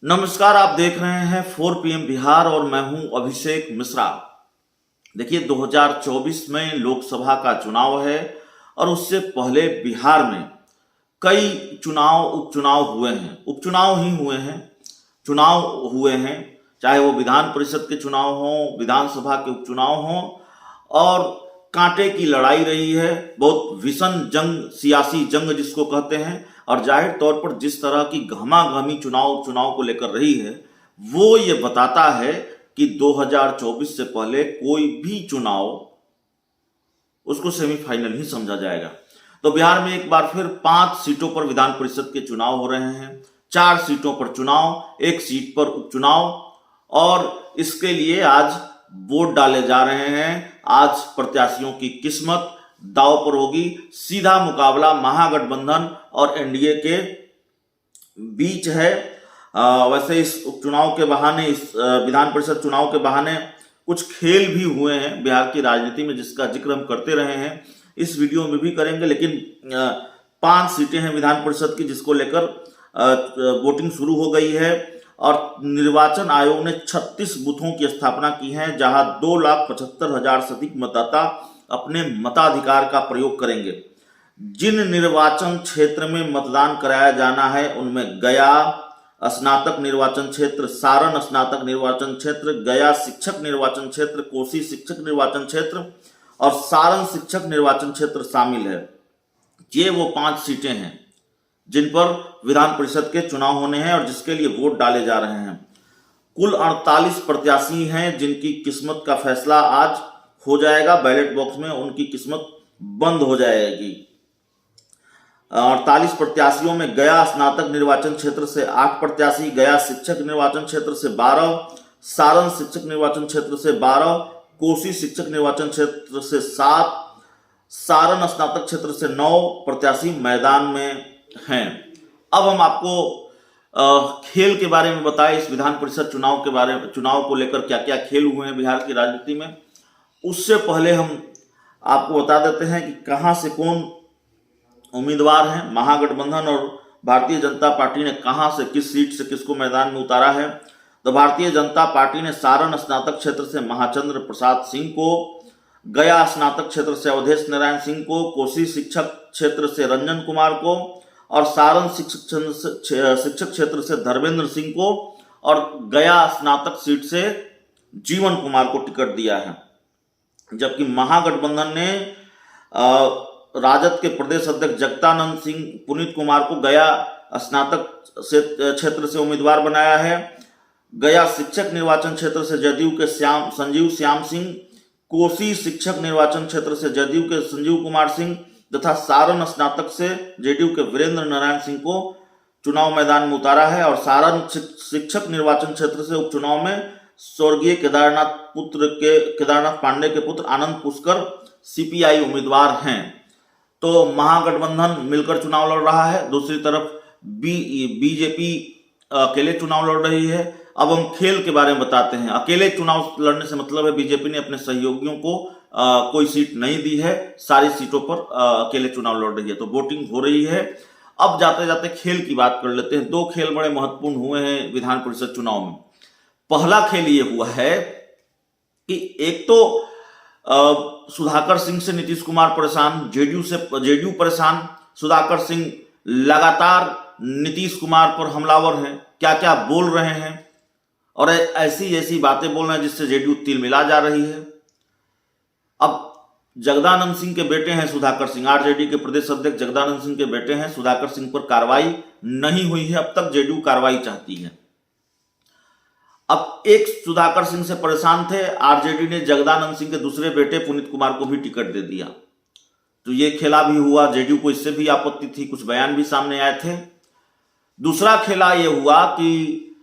नमस्कार, आप देख रहे हैं 4 PM बिहार और मैं हूं अभिषेक मिश्रा। देखिए 2024 में लोकसभा का चुनाव है और उससे पहले बिहार में कई उपचुनाव हुए हैं। उपचुनाव ही हुए हैं, चुनाव हुए हैं, चाहे वो विधान परिषद के चुनाव हों, विधानसभा के उपचुनाव हों, और कांटे की लड़ाई रही है, बहुत भीषण जंग, सियासी जंग जिसको कहते हैं। और जाहिर तौर पर जिस तरह की घमाघमी चुनाव को लेकर रही है, वो ये बताता है कि 2024 से पहले कोई भी चुनाव उसको सेमीफाइनल ही समझा जाएगा। तो बिहार में एक बार फिर 5 सीटों पर विधान परिषद के चुनाव हो रहे हैं, 4 सीटों पर चुनाव, 1 सीट पर उपचुनाव, और इसके लिए आज वोट डाले जा रहे हैं। आज प्रत्याशियों की किस्मत दांव पर होगी। सीधा मुकाबला महागठबंधन और एनडीए के बीच है। वैसे इस उपचुनाव के बहाने, इस विधान परिषद चुनाव के बहाने कुछ खेल भी हुए हैं बिहार की राजनीति में, जिसका जिक्र हम करते रहे हैं, इस वीडियो में भी करेंगे। लेकिन 5 सीटें हैं विधान परिषद की, जिसको लेकर वोटिंग शुरू हो गई है। और निर्वाचन आयोग ने 36 बूथों की स्थापना की है, जहां 2,75,000 से अधिक मतदाता अपने मताधिकार का प्रयोग करेंगे। जिन निर्वाचन क्षेत्र में मतदान कराया जाना है उनमें गया स्नातक निर्वाचन क्षेत्र, सारण स्नातक निर्वाचन क्षेत्र, गया शिक्षक निर्वाचन क्षेत्र, कोसी शिक्षक निर्वाचन क्षेत्र और सारण शिक्षक निर्वाचन क्षेत्र शामिल है। ये वो 5 सीटें हैं जिन पर विधान परिषद के चुनाव होने हैं और जिसके लिए वोट डाले जा रहे हैं। कुल 48 प्रत्याशी हैं जिनकी किस्मत का फैसला आज हो जाएगा। बैलेट बॉक्स में उनकी किस्मत बंद हो जाएगी। 48 प्रत्याशियों में गया स्नातक निर्वाचन क्षेत्र से 8 प्रत्याशी, गया शिक्षक निर्वाचन क्षेत्र से 12, सारण शिक्षक निर्वाचन क्षेत्र से 12, कोसी शिक्षक निर्वाचन क्षेत्र से 7, सारण स्नातक क्षेत्र से 9 प्रत्याशी मैदान में हैं। अब हम आपको खेल के बारे में बताएं, इस विधान परिषद चुनाव को लेकर क्या क्या खेल हुए हैं बिहार की राजनीति में। उससे पहले हम आपको बता देते हैं कि कहां से कौन उम्मीदवार हैं। महागठबंधन और भारतीय जनता पार्टी ने कहां से, किस सीट से किसको मैदान में उतारा है। तो भारतीय जनता पार्टी ने सारण स्नातक क्षेत्र से महाचंद्र प्रसाद सिंह को, गया स्नातक क्षेत्र से अवधेश नारायण सिंह को, कोसी शिक्षक क्षेत्र से रंजन कुमार को और सारण शिक्षक क्षेत्र से धर्मेंद्र सिंह को और गया स्नातक सीट से जीवन कुमार को टिकट दिया है। जबकि महागठबंधन ने राजद के प्रदेश अध्यक्ष जगदानंद सिंह पुनीत कुमार को गया स्नातक क्षेत्र से उम्मीदवार बनाया है। गया शिक्षक निर्वाचन क्षेत्र से जदयू के संजीव श्याम सिंह, कोसी शिक्षक निर्वाचन क्षेत्र से जदयू के संजीव कुमार सिंह तथा सारण स्नातक से जेडीयू के वीरेंद्र नारायण सिंह को चुनाव मैदान में उतारा है। और सारण शिक्षक निर्वाचन क्षेत्र से उपचुनाव में स्वर्गीय केदारनाथ पांडे के पुत्र आनंद पुष्कर सीपीआई उम्मीदवार हैं। तो महागठबंधन मिलकर चुनाव लड़ रहा है, दूसरी तरफ बीजेपी अकेले चुनाव लड़ रही है। अब हम खेल के बारे में बताते हैं। अकेले चुनाव लड़ने से मतलब है बीजेपी ने अपने सहयोगियों को कोई सीट नहीं दी है, सारी सीटों पर अकेले चुनाव लड़ रही है। तो वोटिंग हो रही है। अब जाते जाते खेल की बात कर लेते हैं। 2 खेल बड़े महत्वपूर्ण हुए हैं विधान परिषद चुनाव में। पहला खेल ये हुआ है कि एक तो सुधाकर सिंह से नीतीश कुमार परेशान, जेडीयू परेशान। सुधाकर सिंह लगातार नीतीश कुमार पर हमलावर हैं, क्या क्या बोल रहे हैं और ऐसी बातें बोल रहे हैं जिससे जेडीयू तिलमिला जा रही है। अब जगदानंद सिंह के बेटे हैं सुधाकर सिंह, आरजेडी के प्रदेश अध्यक्ष जगदानंद सिंह के बेटे हैं। सुधाकर सिंह पर कार्रवाई नहीं हुई है, अब तक जेडीयू कार्रवाई चाहती है। अब एक सुधाकर सिंह से परेशान थे, आरजेडी ने जगदानंद सिंह के दूसरे बेटे पुनीत कुमार को भी टिकट दे दिया। तो ये खेला भी हुआ। जेडीयू को इससे भी आपत्ति थी, कुछ बयान भी सामने आए थे। दूसरा खेला ये हुआ कि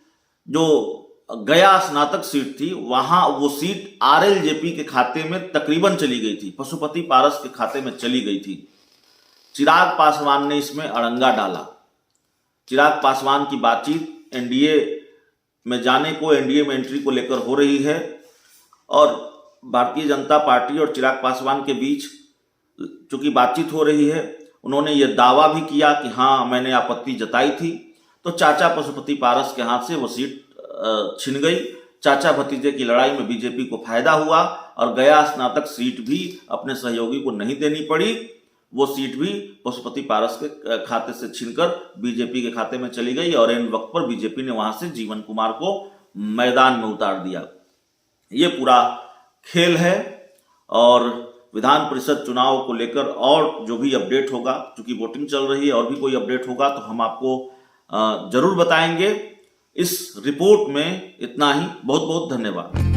जो गया स्नातक सीट थी, वहां वो सीट आरएलजेपी के खाते में तकरीबन चली गई थी, पशुपति पारस के खाते में चली गई थी। चिराग पासवान ने इसमें अड़ंगा डाला। चिराग पासवान की बातचीत एनडीए में जाने को, एनडीए में एंट्री को लेकर हो रही है और भारतीय जनता पार्टी और चिराग पासवान के बीच चूंकि बातचीत हो रही है, उन्होंने ये दावा भी किया कि हाँ मैंने आपत्ति जताई थी। तो चाचा पशुपति पारस के हाथ से वो सीट छिन गई। चाचा भतीजे की लड़ाई में बीजेपी को फायदा हुआ और गया स्नातक सीट भी अपने सहयोगी को नहीं देनी पड़ी। वो सीट भी पशुपति पारस के खाते से छीनकर बीजेपी के खाते में चली गई और इन वक्त पर बीजेपी ने वहां से जीवन कुमार को मैदान में उतार दिया। ये पूरा खेल है और विधान परिषद चुनाव को लेकर और जो भी अपडेट होगा, क्योंकि वोटिंग चल रही है, और भी कोई अपडेट होगा तो हम आपको जरूर बताएंगे। इस रिपोर्ट में इतना ही। बहुत बहुत धन्यवाद।